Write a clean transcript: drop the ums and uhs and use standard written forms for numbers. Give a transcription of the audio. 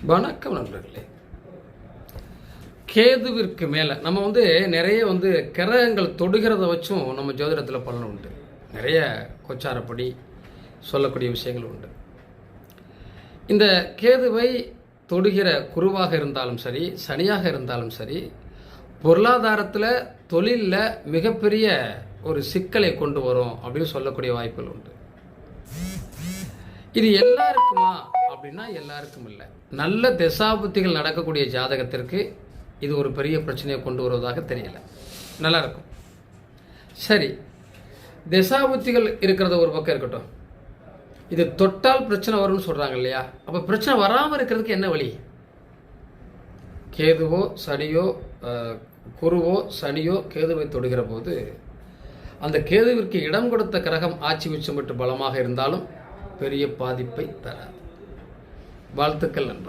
வணக்கம் நண்பர்களே. கேதுவிற்கு மேலே நம்ம நிறைய கிரகங்கள் தொடுகிறத வச்சும் நம்ம ஜோதிடத்தில் பலன் உண்டு. நிறைய கொச்சாரப்படி சொல்லக்கூடிய விஷயங்கள் உண்டு. இந்த கேதுவை தொடுகிற குருவாக இருந்தாலும் சரி, சனியாக இருந்தாலும் சரி, பொருளாதாரத்தில் தொழிலில் மிகப்பெரிய ஒரு சிக்கலை கொண்டு வரும் அப்படின்னு சொல்லக்கூடிய வாய்ப்புகள் உண்டு. இது எல்லாருக்குமா அப்படின்னா எல்லாருக்கும் இல்லை. நல்ல தசாபுத்திகள் நடக்கக்கூடிய ஜாதகத்திற்கு இது ஒரு பெரிய பிரச்சனையை கொண்டு வருவதாக தெரியல. நல்லா இருக்கும். சரி, தசாபுத்திகள் இருக்கிறத ஒரு பக்கம் இருக்கட்டும். இது தொட்டால் பிரச்சனை வரும்னு சொல்றாங்க இல்லையா? அப்ப பிரச்சனை வராமல் இருக்கிறதுக்கு என்ன வழி? கேதுவோ சனியோ குருவோ சனியோ கேதுவை தொடுகிற போது அந்த கேதுவிற்கு இடம் கொடுத்த கிரகம் ஆட்சி உச்சம் பெற்று பலமாக இருந்தாலும் பெரிய பாதிப்பை தராது. வாழ்த்துக்கள் நண்பர்.